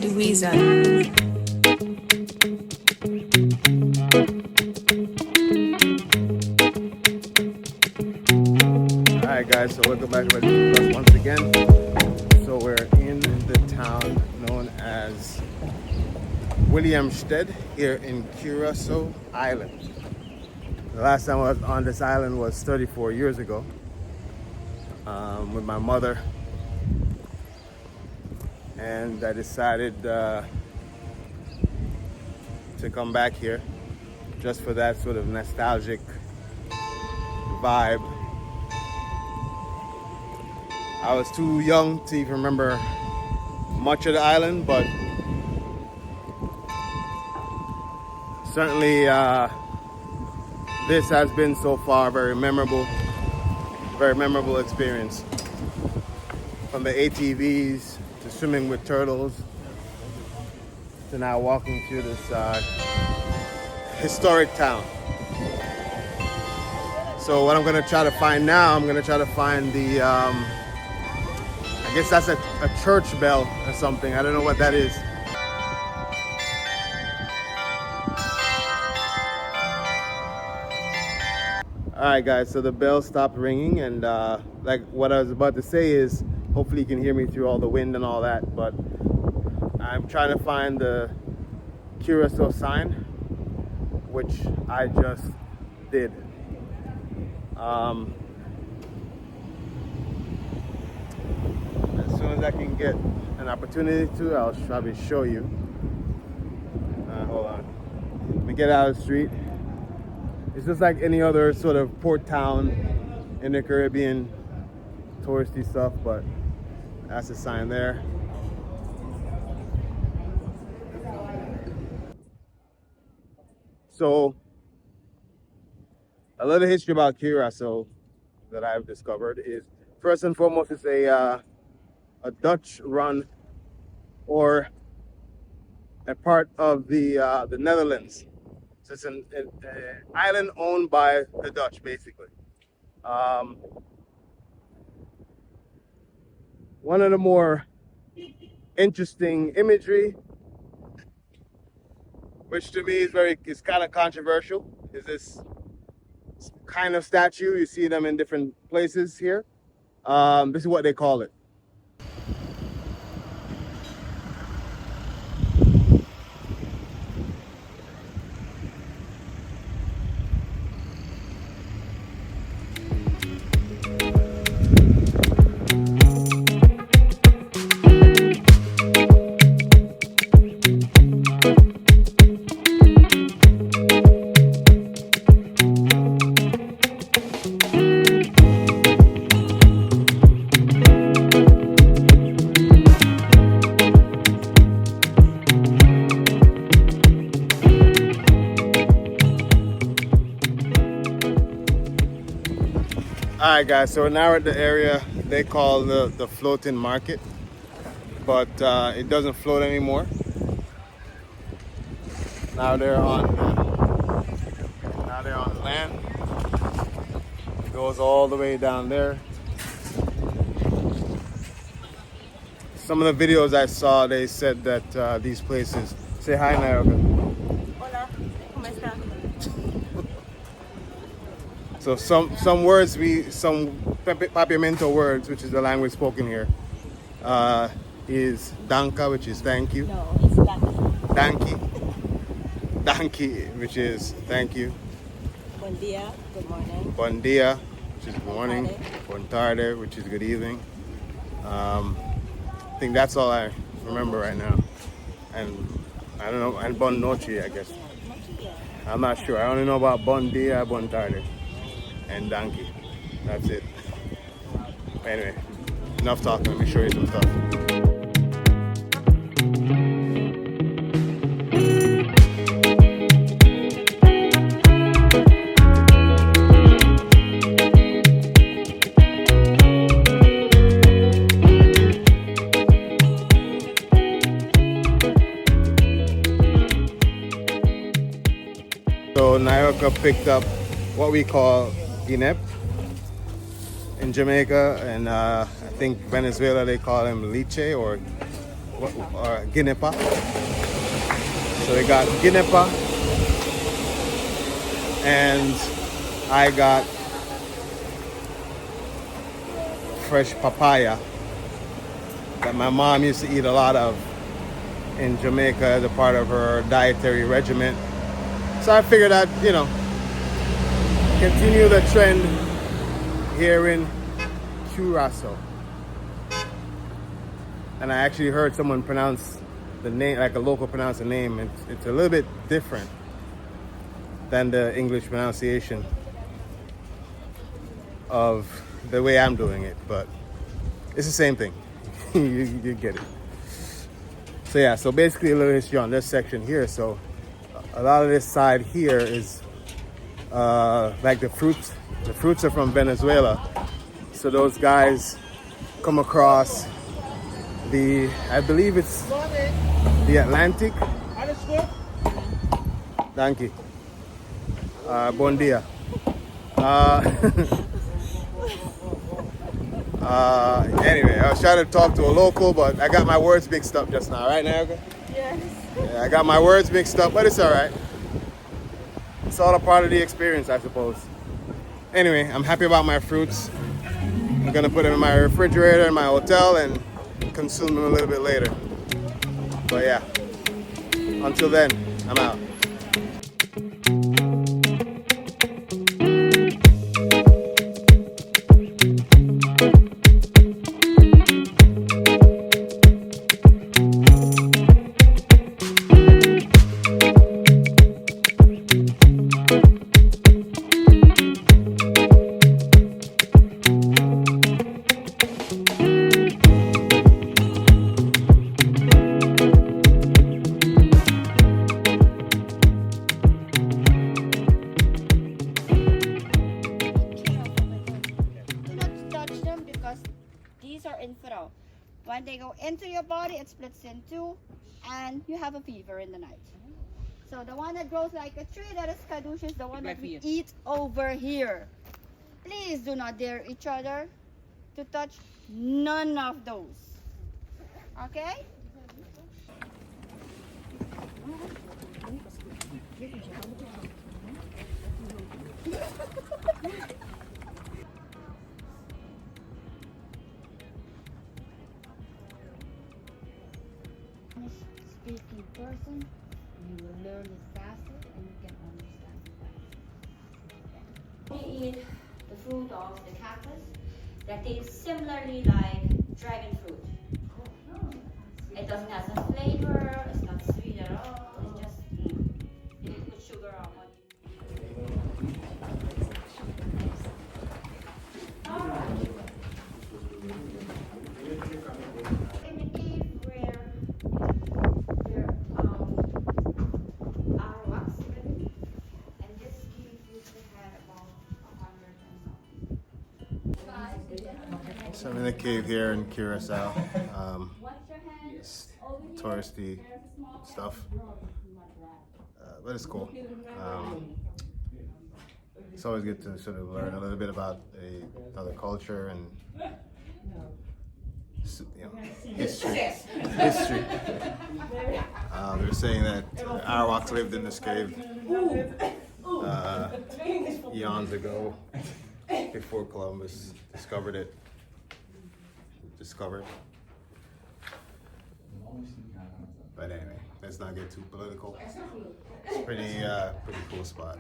Louisa. Alright guys, so welcome back to Red Plus once again. So we're in the town known as Williamstead here in Curaçao Island. The last time I was on this island was 34 years ago with my mother, and I decided to come back here just for that sort of nostalgic vibe. I was too young to even remember much of the island, but certainly this has been so far very memorable experience. From the ATVs to swimming with turtles to now walking through this historic town. So what I'm gonna try to find now, I'm gonna try to find the I guess that's a church bell or something. I don't know what that is. Alright guys, so the bell stopped ringing, and like what I was about to say is hopefully you can hear me through all the wind and all that, but I'm trying to find the Curaçao sign, which I just did. As soon as I can get an opportunity to, I'll probably show you. Hold on. Let me get out of the street. It's just like any other sort of port town in the Caribbean, touristy stuff, but that's a sign there. So, a little history about Curaçao that I've discovered is, first and foremost, it's a Dutch-run or a part of the Netherlands. So it's an island owned by the Dutch, basically. One of the more interesting imagery, which to me is kind of controversial, is this kind of statue. You see them in different places here. This is what they call it. Alright guys, so now we're at the area they call the floating market, but it doesn't float anymore. Now they're on land. It goes all the way down there. Some of the videos I saw, they said that these places. Say hi, Naoka. Hola, ¿cómo está? So some words, some papiamento words, which is the language spoken here, is danka, which is thank you. No, it's danki. Danki, which is thank you. Buen dia, good morning. Bon dia, which is good morning. Bon tarde, which is good evening. I think that's all I remember right now. And I don't know, and bon noche, I guess. I'm not sure. I only know about bon dia, bon tarde, and donkey. That's it. Anyway, enough talking. Let me show you some stuff. So Nayoka picked up what we call inep in Jamaica, and I think Venezuela they call them liche or guinepa. So they got guinepa, and I got fresh papaya that my mom used to eat a lot of in Jamaica as a part of her dietary regimen. So I figured I'd, continue the trend here in Curaçao. And I actually heard someone pronounce the name, like a local pronounce the name. It's a little bit different than the English pronunciation of the way I'm doing it, but it's the same thing. you get it. So yeah, so basically a little history on this section here. So a lot of this side here is like the fruits. The fruits are from Venezuela. So those guys come across I believe it's the Atlantic. Thank you. Bon dia. Anyway, I was trying to talk to a local, but I got my words mixed up just now, right, Naoka? Yes. Yeah, I got my words mixed up, but it's all right. It's all a part of the experience, I suppose. Anyway, I'm happy about my fruits. I'm gonna put them in my refrigerator in my hotel and consume them a little bit later. But yeah, until then, I'm out. When they go into your body, it splits in two, and you have a fever in the night. So the one that grows like a tree, that is kadush, is the one that we eat over here. Please do not dare each other to touch none of those. Okay? Speaking person, you will learn it faster and you can understand it faster. We eat the fruit of the cactus that tastes similarly like dragon fruit. It doesn't have some flavor, it's not sweet at all, it's just you put sugar on it. In the cave where our wax living, and this cave used to have about 100 and something. So I'm in a cave here in Curaçao. It's touristy stuff, but it's cool. It's always good to sort of learn a little bit about another culture and history. They're saying that Arawaks lived in this cave eons ago, before Columbus discovered it. But anyway, let's not get too political. It's a pretty cool spot.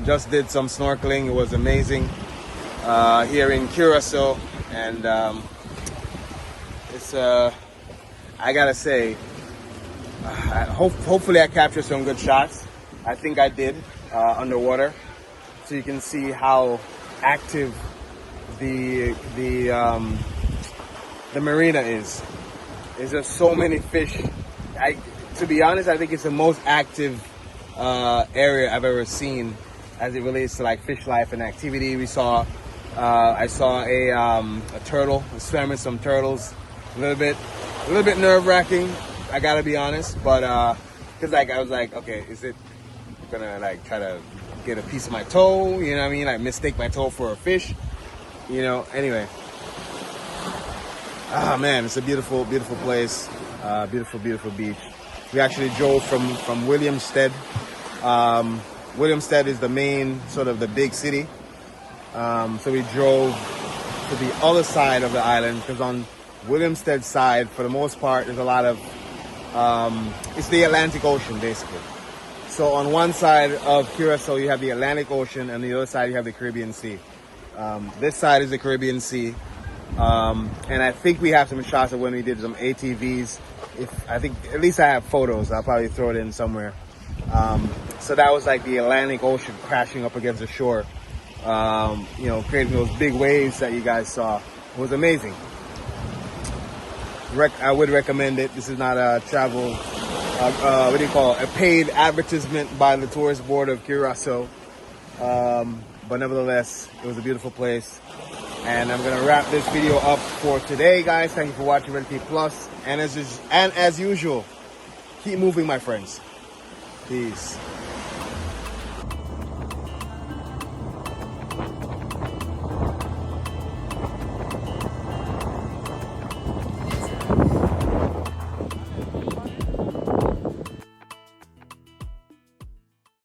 Just did some snorkeling. It was amazing here in Curaçao, and it's I gotta say, hopefully I captured some good shots. I think I did underwater, so you can see how active the marina is. There's just so many fish. To be honest, I think it's the most active area I've ever seen as it relates to like fish life and activity. We saw, I saw a turtle, swimming some turtles, a little bit nerve wracking. I gotta be honest, but cause like I was like, okay, is it gonna like try to get a piece of my toe? You know what I mean? Like mistake my toe for a fish. You know. Anyway. Ah man, it's a beautiful, beautiful place. Beautiful, beautiful beach. We actually drove from Williamstead. Williamstead is the main, sort of the big city. So we drove to the other side of the island, because on Williamstead side, for the most part, there's a lot of, it's the Atlantic Ocean, basically. So on one side of Curaçao, you have the Atlantic Ocean, and the other side, you have the Caribbean Sea. This side is the Caribbean Sea. And I think we have some shots of when we did some ATVs. I think, at least I have photos. I'll probably throw it in somewhere. So that was like the Atlantic Ocean crashing up against the shore. You know, creating those big waves that you guys saw. It was amazing. I would recommend it. This is not a travel, what do you call it? A paid advertisement by the Tourist Board of Curaçao. But nevertheless, it was a beautiful place. And I'm gonna wrap this video up for today, guys. Thank you for watching Red Key Plus. And as usual, keep moving, my friends. Peace.